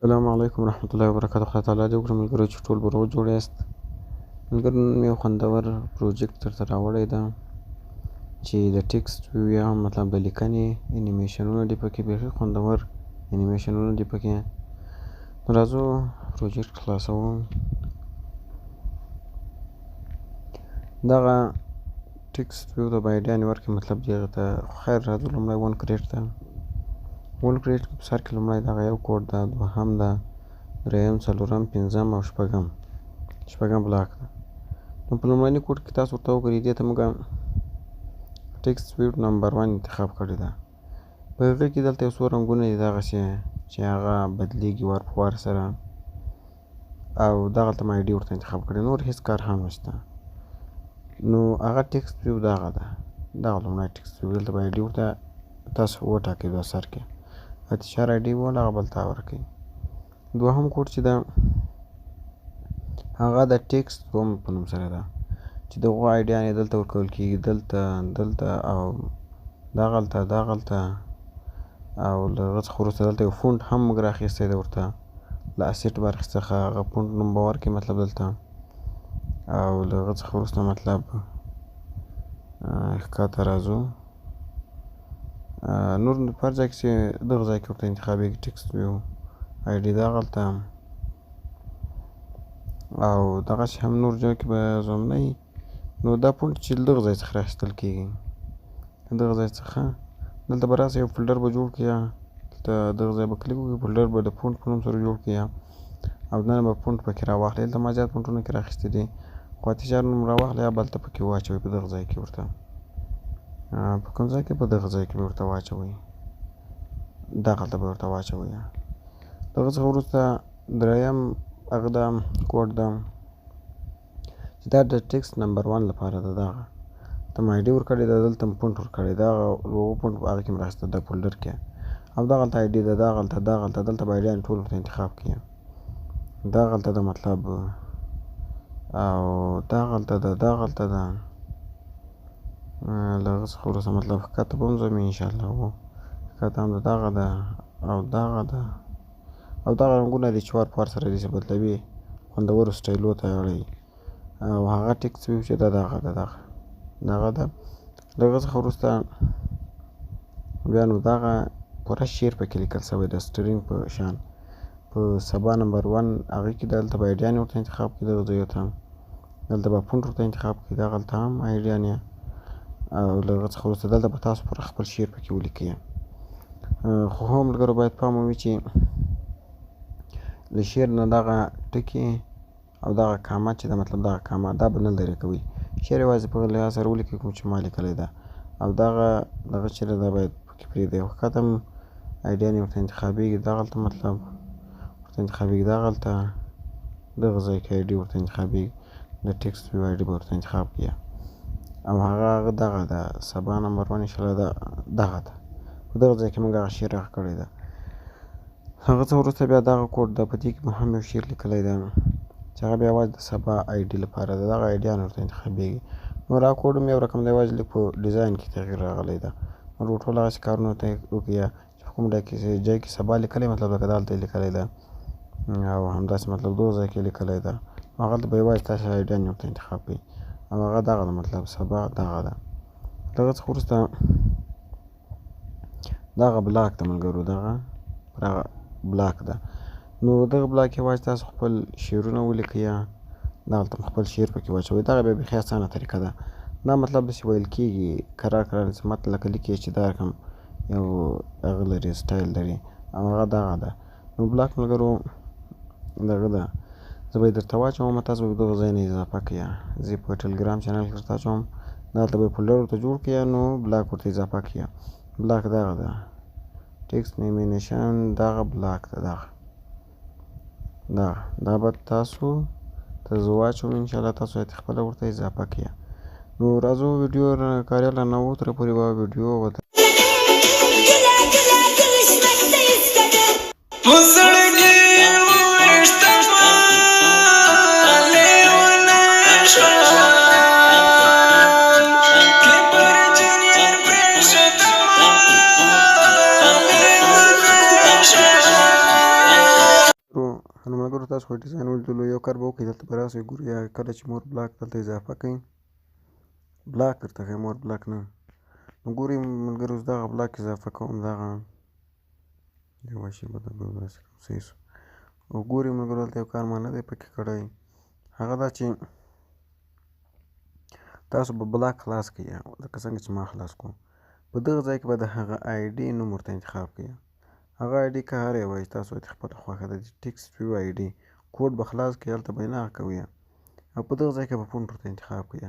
السلام علیکم ورحمة الله وبرکاته. خدای تعالی دې وکړي ملګرو چې ټول به روغ جوړ یاست. ملګرو نن مې یو خوندور پروجیکټ درته راوړی ده چې د ټکسټ ویو یا مطلب د لیکنې انیمیشنونه دي پکې، بیخي خوندور انیمیشنونه دي پکې. نو راځو پروجیکټ خلاصوم. دغه ټکسټ ویو د بایډیا نیور کې مطلب دی هغه ته خیر راځو لومړی ون کریټ ته. ون کریټ په سر کې لومړی دغه یو کوډ ده، دوهم ده، دریم، څلورم، پنځم او شپږم بلاک ده. نو په لومړني کوډ کې تاسو ورته وګورئ، دې ته موږ ټکسټ ویو نمبر 1 انتخاب کړی ده. په هغه کې دلته یو څو رنګونه دي دغسې چې هغه بدلیږي وار په وار سره، او دغلته ما آیډي ورته انتخاب کړی، نور هېڅ کار هم نشته. نو هغه ټکسټ ویو دغه ده، دغه لومړی ټکسټ ویو. دلته به آیډي ورته تاسو وټاکئ د سر کې، اتشار آیډي وول هغه بل ته ورکړئ. دوهم کوډ چې ده هغه د ټکسټ دوم په نوم سره ده، چې د هغو آیډیانې دلته ورکول کېږي، دلته او دغلته او له هغه څخه وروسته دلته یو فونټ هم موږ رااخیستی دی ورته له اسیټ برخې څخه، هغه فونټ نوم به ورکړي مطلب دلته، او له هغه څخه وروسته مطلب ښکته راځو. نور په هر ځای کې چې دغه ځای کې ورته انتخابېږي ټکسټ ویو آیډي دغلته، او دغسې هم نور ځای کې به ځومنی. نو دا فونټ چې له دغه ځای څخه رااخیستل کېږي، دغه ځای څخه دلته به راسئ، یو فولډر به جوړ کړئ، دلته دغه ځای به کلیک وکړئ، فولډر به د فونټ په نوم سره جوړ کړئ، او دننه به فونټ پکې راواخلئ. دلته ما زیات فونټونه کې رااخیستي دي، خو اتشار نوم راواخلئ یا بلته پکې واچوئ، په دغه ځای کې ورته په کوم ځای کې، په دغه ځای کې به ورته واچوئ، دغلته به ورته واچوئ. دغه څخه وروسته دریم هغه ده کوډ ده چې دا د ټکسټ نمبر 1 لپاره ده. دغه ته م آیډي ورکړې ده، دلته م فونټ ورکړی ده، هغه فونټ په هغه کې م رااخیسته ده فولډر کې، او دغلته آیډي ده، دغلته دلته به آیډیانې ټول ورته انتخاب کړي، دغلته ده مطلب، او دغلته ده له هغه څخه وروسته مطلب ښکته به هم ځمې انشاءالله، ښکته هم ده، دغه ده او دغه ده، او دغه رنګونه دي چې وار په وار سره داسې بدلوي، خوندورو سټایلو ته اړوي. او هغه ټکسټ ویو چې ده دغه ده، له هغه څخه وروسته بیا نو دغه پوره شعر پکې لیکل سوی ده سټرینګ په شان. په سبا نمبر 1 هغې کې دلته به آیډیانې ورته انتخاب کړي، دغه ځایو ته دلته به فونټ ورته انتخاب کړي، دغلته هم آیډیانې، او له هغه څخه وروسته دلته به تاسو پوره خپل شعر پکې ولیکئ. خو هم ملګرو باید پام ووي چې له شعر نه دغه ټکي او دغه کامه چې ده مطلب دغه کامه دا به نه لرې کوئ، شعر یوازې په لحاظ سره ولیکئ کوم چې ما لیکلی ده، او دغه چې ده دا باید پکې پرېږدئ. خو ښکته هم آیډیانې ورته انتخابېږي، دغلته مطلب ورته انتخابېږي، دغلته دغه ځای کې آیډي ورته انتخابېږي، د ټکسټ ویو آیډي به ورته انتخاب کړي، او هغه دغه ده سبا نمبر 1 انشاءالله دغه ده، په دغه ځای کې موږ هغه شعر هغه کړی ده. هغه څه وروسته بیا دغه کوډ ده، په دې کې مو هم یو شعر لیکلی ده چې هغه بیا یوازې د سبا آیډي لپاره ده، دغه آیډیانې ورته انتخابېږي. نور هغه کوډ هم یو رقم دی، یوازې لږ په ډیزاین کې تغییر راغلی ده. نور ټول هغسې کارونه ته وکړئ، چې په کوم ځای کې سبا لیکلی مطلب لکه دلته یې لیکلی ده، او همداسې مطلب دغه ځای کې لیکلی ده، هغلته به یوازې تاسې آیډیانې ورته انتخاب کړئ، او هغه دغه ده مطلب سبا دغه ده. دغه څخه وروسته دغه بلاک ده ملګرو، دغه بلاک ده. نو دغه بلاک یوازې تاسو خپل شعرونه ولیکئ، دغلته خپل شعر پکې واچوئ. دغه بیا بیخي اسانه طریقه ده، دا مطلب داسې ویل کېږي کرار داسې متن لکه لیکي چې دا رقم یو هغه لري سټایل لري، او هغه دغه ده. نو بلاک ملګرو دغه ده، زه به یې درته واچوم، تاسو به دغه ځای نه اضافه کړئ. زه په ټلګرام چینل کې درته اچوم، دلته به یې فولډر ورته جوړ کړئ، نو بلاک ورته اضافه کړئ. بلاک دغه ده، ټکسټ انیمیشن دغه بلاک ده، دا به تاسو ته زه واچوم انشاءالله، تاسو یې خپله ورته اضافه کړئ. نو راځو ویډیو کاریال نه وتره پورې به ویډیو تاسو خو ډیزاین ولیدلو یو کار به وکړئ دلته به راسئ ګورئ کله چې مور بلاک دلته اضافه کړئ بلاک درته ښايي مور بلاک نه نو ګورئ ملګرو اوس دغه بلاک اضافه کوم دغه یوه شېبه دا به داسې کوم صحیح شو او ګورئ ملګرو دلته یو کار ما نه دی پکې کړی هغه دا چې تاسو به بلاک خلاص کړئ لکه څنګه چې ما خلاص کړو په دغه ځای کې به د هغه آی ډي نوم ورته انتخاب کړئ هغه آی ډي که هر یو وایي ستاسو د خپله خوښه ده د ټیکسټ ویو آی ډي کوډ به خلاص کړئ هلته به یې نه کوئ او په دغه ځای کې به فونټ ورته انتخاب کړئ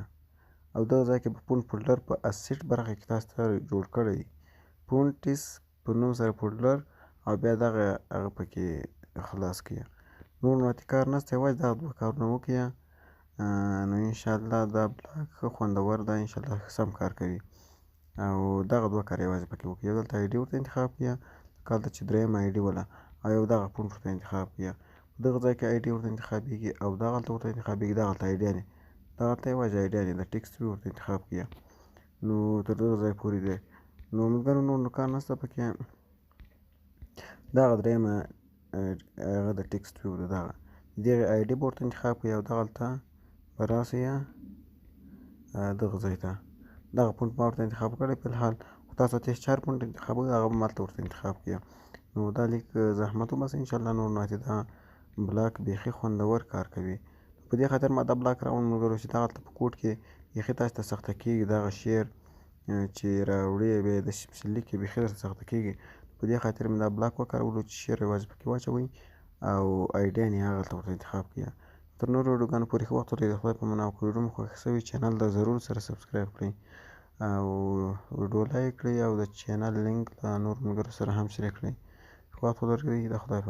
او دغه ځای کې به فونټ فولډر په اسیټ برخه کې تاسو ته جوړ کړی فونټس په نوم سره فولډر او بیا دغه هغه پکې خلاص کړئ نور نو کار نشته یوازې دغه دوه کارونه وکړئ نو انشاءالله دا بلاک ښه خوندور ده انشاءالله سم کار کوي او دغه دوه کار یوازې پکې وکړئ یو دلته آی ډي ورته انتخاب کړئ لکه هلته چې درېیم آی ډي وله او یو دغه فونټ ورته انتخاب کړئ په دغه ځای کې آی ډي ورته انتخابېږي او دغلته ورته انتخابېږي دغلته آی ډیانې دغلته یوازې آی ډیانې د ټیکسټ ویو ورته انتخاب کړئ نو تر دغه ځای پورې دی نو ملګرو نور نو کار نشته پکې دغه درېیمه هغه د ټیکسټ ویو د دغه د دغې آی ډي به ورته انتخاب کړئ او دغلته به راسئ دغه ځای ته دغه فونټ ما ورته انتخاب کړی فی الحال خو تاسو ته چې هر فونټ انتخابوئ هغه به مالته ورته انتخاب کړئ نو دا لیک زحمت وباسئ انشاءالله نور نو دا بلاک بیخي خوندور کار کوي په دې خاطر ما دا بلاک راوړم ملګرو چې دغلته په کوډ کې بیخي تاسو ته سخته کېږي دغه شعر چې راوړي بیا یې داسې لیکي بیخي درته سخته کېږي په دې خاطر مې دا بلاک وکارولو چې شعر یوازې پکې واچوئ او آی ډیانې هغلته ورته انتخاب کړئ تر نورو ویډیوګانو پورې ښه وخت ولرئ د خدای په امان او که ویډیو مو خوښه شوې چینل ته ضرور سره سبسکرایب کړئ او ویډیو لایک کړئ او د چینل لینک له نورو ملګرو سره هم شریک کړئ ښه وخت ولرئ د خدای په